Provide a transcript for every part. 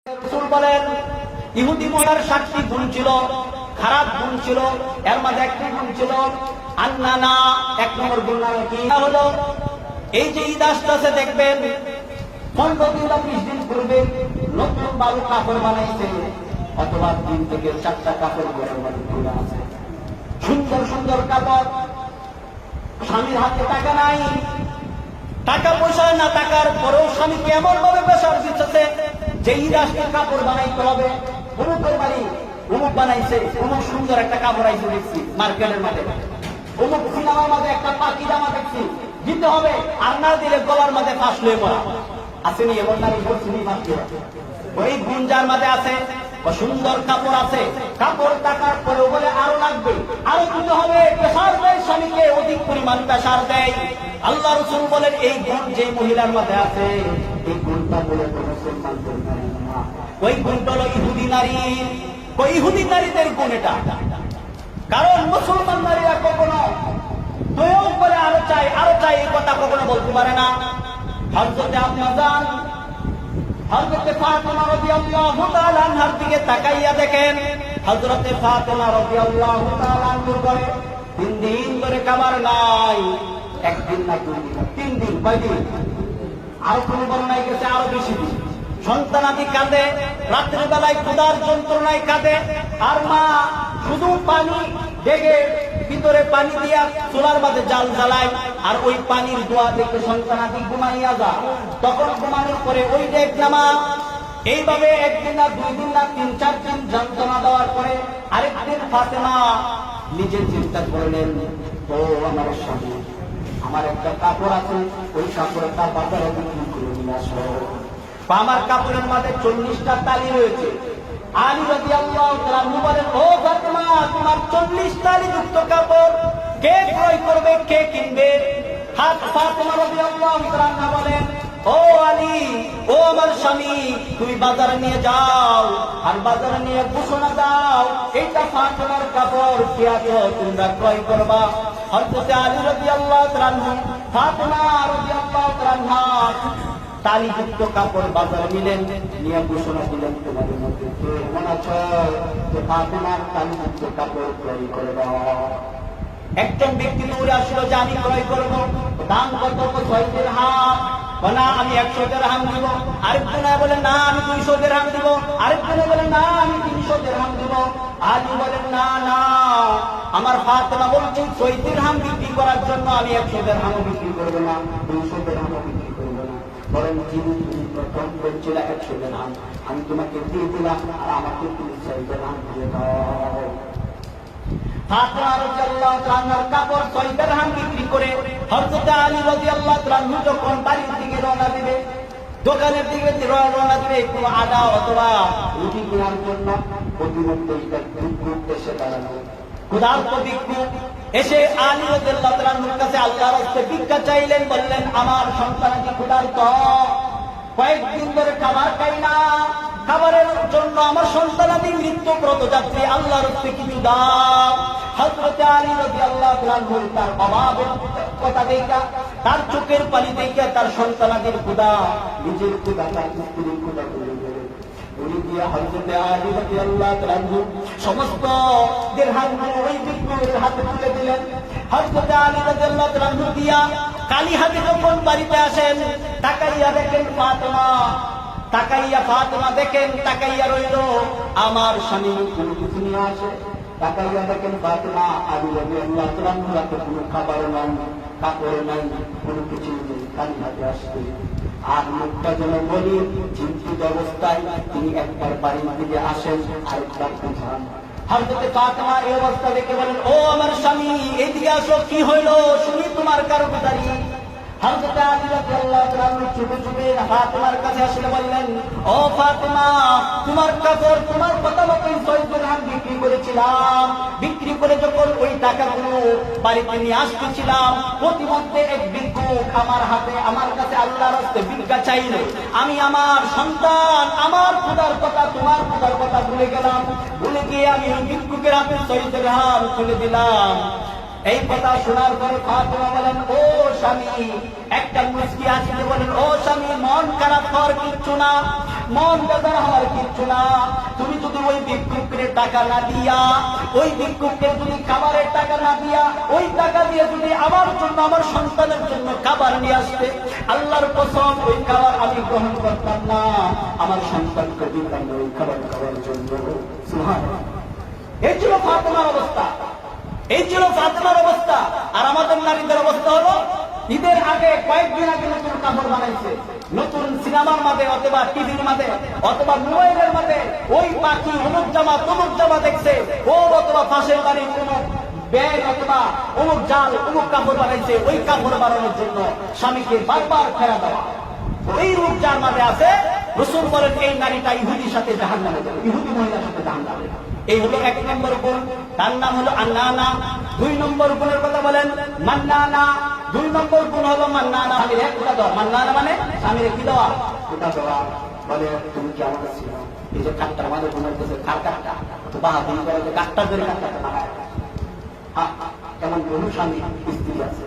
রাসূল বলেন ইহুদি মহিলার 7টি গুণ ছিল, খারাপ গুণ ছিল। এর মধ্যে একটি গুণ ছিল আন্নানা। এক নম্বর গুণ কি হলো? এই যে ঈদ আসতেছে দেখবেন 15 দিন বা 20 দিন পূর্বে নতুন বালু কাপড় বানাইছে, অথবা 3 থেকে 4টা কাপড় ঘরের মধ্যে তুলে আছে, সুন্দর সুন্দর কাপড়। স্বামীর হাতে টাকা নাই, টাকা পয়সা না টাকার পরেও স্বামীকে এমন ভাবে প্রেসার দিচ্ছে যে ঈদ আসতে কাপড় বানাইতে হবে। অমুকের বাড়ি অমুক বানাইছে, অমুক সুন্দর একটা কাপড় আইছে দেখছি মার্কেটের মধ্যে, অমুক সিনেমার মধ্যে একটা পাখি জামা দেখছি, দিতে হবে। আর না দিলে গলার মধ্যে ফাঁস লয়ে পড়া। আসেনি এমন নারী বলছিনি মাত্র ওই গুঞ্জার মধ্যে আছে, সুন্দর কাপড় আছে, কাপড় টাকার পরেও বলে আরো লাগবে, আরো দিতে হবে। প্রেসার দেয় স্বামীকে, অধিক পরিমাণ প্রেসার দেয়। আল্লাহ রাসূল বলেন এই গুণ যে মহিলার মধ্যে আছে, এই গুণটা বলে কোনো মুসলমান করবে না। ওই গুণটা হলো ইহুদি নারী। ওই ইহুদি নারীদের গুণ এটা। কারণ মুসলমান নারীরা কখনো প্রয়োগ করে আরো চাই আরো চাই এই কথা কখনো বলতে পারে না। হযরতে আম্মাজান হযরতে ফাতেমা রাদিয়াল্লাহু তাআলা আনহার দিকে তাকাইয়া দেখেন, হযরতে ফাতেমা রাদিয়াল্লাহু তাআলা আনহার ঘরে 3 দিন ধরে খাবার নাই। একদিন না 2 দিন, 3 দিন, কয়দিন? আর কোন বর্ণনায় গেছে আরো বেশি দিন। সন্তানাদি কাঁদে, রাত্রের বেলায় ক্ষুধার যন্ত্রণায় কাঁদে, আর মা শুধু পানি ডেকে ভিতরে পানি দিয়া চুলার মাঝে জাল জ্বালায়, আর ওই পানির দোয়া দেখে সন্তানাদি ঘুমাইয়া যায়। তখন ঘুমানোর পরে ওই ডেক নামা। এইভাবে একদিন না 2 দিন না 3-4 দিন যন্ত্রণা দেওয়ার পরে আরেকদিন ফাতেমা নিজে চিন্তা করলেন, ও আমার স্বামী, আমার একটা কাপড় আছে, ওই কাপড়টা বাজারে বিক্রি করে নিয়ে আসো। আমার কাপড়ের মাঝে 40টা তালি রয়েছে। আলী রাদিয়াল্লাহু তাআলা বলেন, ও ফাতেমা, তোমার 40 তালি যুক্ত কাপড় কে ক্রয় করবে, কে কিনবে? ফাতেমা রাদিয়াল্লাহু তাআলা বলেন, ও আলী, ও আমার স্বামী, তুমি বাজারে নিয়ে যাও, আর বাজারে নিয়ে ঘোষণা দাও, এইটা ফাতেমার কাপড়, কে আছে তোমরা ক্রয় করবা। হযরত আলী রাদিয়াল্লাহু তাআলা ফাতেমা রাদিয়াল্লাহু তাআলা তালিযুক্ত কাপড় বাজারে নিলেন, নিয়ে ঘোষণা দিলেন, তোমাদের মধ্যে কে মনে আছে যে ফাতেমার তালিযুক্ত কাপড় ক্রয় করে দাও। একজন ব্যক্তি দৌড়ে আসলো যে আমি ক্রয় করবো, দাম কত? 6 দিরহাম। না আমি 100 দিরহাম দিব। আরেকজনে বলে না আমি 200 দিরহাম দিব। আরেকজনে বলে না আমি 300 দিরহাম দিব। আলী বলেন না না, আমার ফাতেমা বলছে 6 দিরহাম বিক্রি করার জন্য আমি 100 দিরহাম বিক্রি করবো না, 200 দিরহাম বিক্রি করবো না। বলেন যিনি তুমি প্রথম বলছিল 100 দিরহাম, আমি তোমাকে দিয়ে দিলাম, আর আমাকে 300 দিরহাম দিয়ে দাও। ফাতেমা রাদিয়াল্লাহু তাআলার কাপড় 6 দিরহাম বিক্রি করে হযরত আলী রাদিয়াল্লাহু তাআলা যখন বাড়ির দিকে রওনা দিবে, দোকানের দিকে রওনা দিবে কোনো আদা অথবা রুটি কেনার জন্য, প্রতিমধ্যে এটা দুধ এসে দাঁড়ানো। ক্ষুধার্ত ব্যক্তি এসে আলী রাদিয়াল্লাহু তাআলার কাছে আল্লাহর রাস্তে ভিক্ষা চাইলেন, বললেন আমার সন্তানাদি ক্ষুধার্ত, কয়েকদিন ধরে খাবার খাই না, খাবারের জন্য আমার সন্তানাদি মৃত্যুব্রত যাচ্ছে, আল্লাহর রাস্তে কিছু দাও। হযরত আলী রাদিয়াল্লাহু তাআলা তার অভাবের কথা দেখা, তার চোখের পানি দেখা, তার সন্তানাদের ক্ষুধা, নিজের ক্ষুধা, তার স্ত্রীর ক্ষুধা করে দিলেন। উনি দিয়া হযরত আলী রাদিয়াল্লাহু তাআলা সমস্ত দিরহামগুলো ওই ব্যক্তির হাতে তুলে দিলেন। হযরত আলী রাদিয়াল্লাহু তাআলা দিয়া কালী হাতে যখন বাড়িতে আসেন, তাকাইয়া দেখেন ফাতেমা, তাকাইয়া ফাতেমা দেখেন, তাকাইয়া রইল আমার স্বামী কোনো কিছু নিয়ে আসে। তাকাইয়া দেখেন ফাতেমা আলী রাদিয়াল্লাহু তাআলা কোনো খাবার নাই, কাপড় নাই, কোনো কিছু নেই, খালি হাতে আসছে। আর মুখটা যেন বলি চিন্তিত অবস্থায় তিনি একবার বাড়ির দিকে আসেন, আরেকবার বুঝান। হযরতে ফাতেমা এই অবস্থা দেখে বলেন, ও আমার স্বামী, এইদিকে আসো, কি হইল শুনি তোমার কারগুজারি। হযরত আলী রাদিয়াল্লাহু তাআলা চুপে চুপে ফাতেমার কাছে আসলে বললেন, ও ফাতেমা, তোমার কাপড় তোমার কথা মতোই 6 দিরহাম বিক্রি করেছিলাম। বিক্রি করে যখন ওই টাকাগুলো বাড়িতে নিয়ে আসতেছিলাম, প্রতিমধ্যে এক ভিক্ষুক আমার হাতে আমার কাছে আল্লাহর রাস্তে ভিক্ষা চাইল। আমি আমার সন্তান, আমার ক্ষুধার কথা, তোমার ক্ষুধার কথা ভুলে গেলাম, ভুলে গিয়ে আমি ওই ভিক্ষুকের হাতে 6 দিরহাম তুলে দিলাম। এই কথা শোনার পরে ফাতেমা বলেন, ও স্বামী, একটা মুচকি হাসিতে বলেন, ও স্বামী, মন খারাপ কর কিচ্ছু না, মন বেজার হওয়ার কিচ্ছু না। তুমি যদি ওই ভিক্ষুকের টাকা না দিয়া, ওই ভিক্ষুককে যদি খাবারের টাকা না দিয়া, ওই টাকা দিয়ে যদি আমার জন্য, আমার সন্তানের জন্য খাবার নিয়ে আসতে, আল্লাহর কসম ওই খাবার আমি গ্রহণ করতাম না, আমার সন্তানকে দিতাম না ওই খাবার খাওয়ার জন্য। সুবহানাল্লাহ। এই ছিল ফাতেমার অবস্থা, এই ছিল ফাতেমার অবস্থা। আর আমাদের নারীদের অবস্থা হলো, ঈদের আগে কয়েকদিন আগে নতুন কাপড় বানাইছে, নতুন সিনেমার মাঝে অথবা টিভির মাঝে অথবা মোবাইলের মাঝে ওই পাখি অমুক জামা তমুক জামা দেখছে, ও অথবা পাশের বাড়ির কোন ব্যাগ অথবা অমুক জাল অমুক কাপড় বানাইছে, ওই কাপড় বানানোর জন্য স্বামীকে বারবার ফেরা দেওয়া। এই রূপ যার মাঝে আছে, রাসূল বলেন এই নারীটা ইহুদির সাথে জাহান্নামে যাবে, ইহুদি মহিলার সাথে জাহান্নামে। এই হলো এক নম্বর গুণ, তার নাম হলো আন্নানা। দুই নম্বর গুণের কথা বলেন মান্নানা। দুই নম্বর গুণ হলো মান্নানা, স্বামীর এক কুটা দেওয়া। মান্নানা মানে স্বামীর কি দেওয়া? কুটা দেওয়া। বলে তুমি কি আমার কাছে ছিল? এই যে কাঠটা আমাদের মনে হচ্ছে কার কাঠটা, তো বাহাদুরি করে যে কাঠটা ধরে কাঠটা লাগায়। এমন বহু স্বামী স্ত্রী আছে,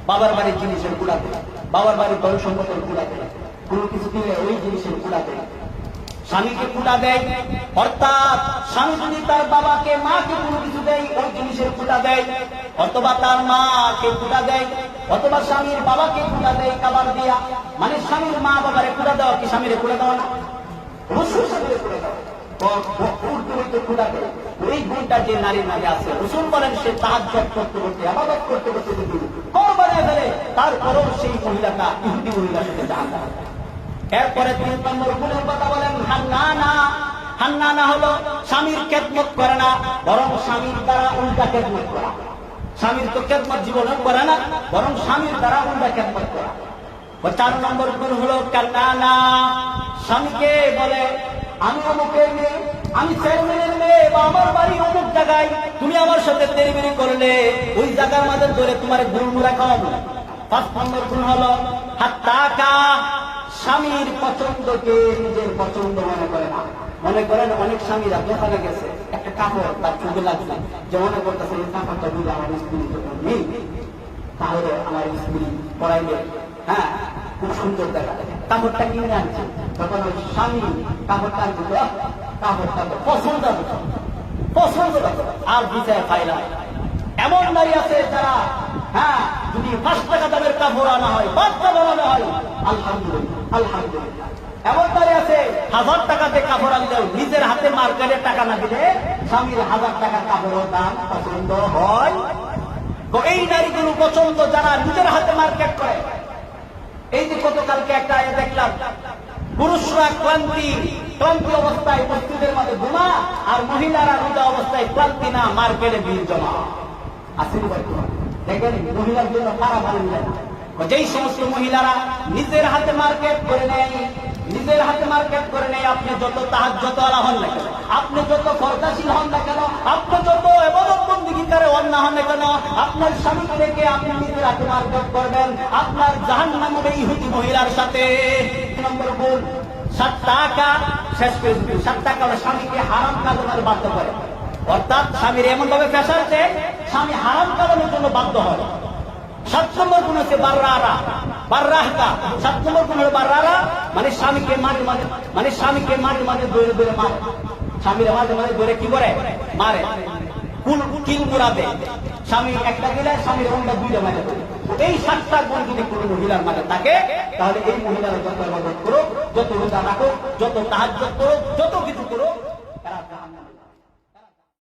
বাবার বাড়ির জিনিসের কুড়া দেয়, বাবার বাড়ির ধন সম্পদের কুড়া দেয়, কোনো কিছু দিলে ওই জিনিসের কুড়া দেয়, স্বামীকে কুটা দেয়। অর্থাৎ স্বামী যদি তার বাবাকে মাকে কোনো কিছু দেয়, ওই জিনিসের কুটা দেয়, অথবা তার মাকে কুটা দেয়, অথবা স্বামীর বাবাকে কুটা দেয় খাবার দিয়া। মানে স্বামীর মা বাবারে কুটা দেওয়া কি স্বামীর কুটা দেওয়া না? অবশ্যই স্বামীর কুটা দেওয়া। ওই গুণটা যে নারীর মাঝে আছে, রাসূল বলেন সে তাহাজ্জুদ করতে করতে, ইবাদত করতে করতে যদি কোরবানি ফেলে, তারপরও সেই মহিলাটা ইহুদি মহিলার সাথে জাহান্নামে। এরপরে 3 নম্বর গুণের কথা বলেন হান্নানা। হান্নানা হলো স্বামীর খেদমত করে না, বরং স্বামীর দ্বারা উল্টা খেদমত করা। স্বামীর তো খেদমত জীবনে করে না, বরং স্বামীর দ্বারা উল্টা খেদমত করা। 4 নম্বর গুণ হলো কান্নানা। স্বামীকে বলে আমি অমুকের মেয়ে, আমি চেয়ারম্যানের মেয়ে, বা আমার বাড়ি অমুক জায়গায়, তুমি আমার সাথে তেরিবেরি করলে ওই জায়গার মাঝে ধরে তোমার গুড়মুড়া খাওয়াবো। 5 নম্বর গুণ হলো হাত্তাকা। স্বামীর পছন্দকে নিজের পছন্দ মনে করে না। মনে করেন অনেক স্বামীরা দোকানে গেছে, একটা কাপড় তার চোখে লাগছে, যে মনে করতেছে এই কাপড়টা দিলে আমার স্ত্রী যখন নেই, তাহলে আমার স্ত্রী পড়াইলে হ্যাঁ খুব সুন্দর দেখা যায়। কাপড়টা কিনে আনছে, তখন ওই স্বামী কাপড়টা আনছে, কাপড়টা পছন্দ পছন্দ আর বিচার পাইলাম। এমন নারী আছে যারা হ্যাঁ যদি 5 টাকা দামের কাপড় আনা হয়, 5 টাকা বানানো হয়, আলহামদুলিল্লাহ আলহামদুলিল্লাহ। এমন নারী আছে 1000 টাকাতে কাপড় আনলেও নিজের হাতে মার্কেটে টাকা না দিলে স্বামীর 1000 টাকার কাপড়ের দাম পছন্দ হয়। তো এই নারীগুলো পছন্দ যারা নিজের হাতে মার্কেট করে। এই যে গতকালকে একটা আয়াত দেখলাম, পুরুষরা ক্লান্তি অবস্থায় মসজিদের মাঝে ঘুমা, আর মহিলারা রোজা অবস্থায় ক্লান্তি না মার্কেটে ভিড় জমা। আশীর্বাদ দেখেন মহিলার জন্য খারাপ ভালো যায় না। যেই সমস্ত মহিলারা নিজের হাতে মার্কেট করে নেয়, নিজের হাতে মার্কেট করে নেয়, আপনি যত তাহাজ্জুদ ওয়ালা হন না কেন, আপনি যত পর্দাশীল হন না কেন, আপনি যত ইবাদত বন্দেগী করে অন্যায় হন না কেন, আপনার স্বামীকে রেখে আপনি নিজের হাতে মার্কেট করবেন, আপনার জাহান্নাম হবে ইহুদি মহিলার সাথে। 2 নম্বর গুণ 7 টাকা। শেষ করে দিতে 7 টাকা হলো স্বামীকে হারাম কাজে বাধ্য করে। অর্থাৎ স্বামীর এমন ভাবে প্রেসার যে স্বামী হারাম কাজের জন্য বাধ্য হয়। 7 নম্বর গুণ হচ্ছে বাররারা, বাররাহতা। 7 নম্বর গুণ হলো বাররারা, মানে স্বামীকে মাঝে মাঝে ধরে ধরে মারে, স্বামীর মাঝে মাঝে ধরে কি করে মারে, কিল মুড়া দেয়। স্বামী একটা দিলে স্বামীর অন্য 2টা মারে। এই 7টা গুণ যদি কোনো মহিলার মাঝে থাকে, তাহলে এই মহিলারা যত ইবাদত করো, যত রোজা রাখো, যত তাহাজ্জুদ করো, যত কিছু করো, তারা জাহান্নামে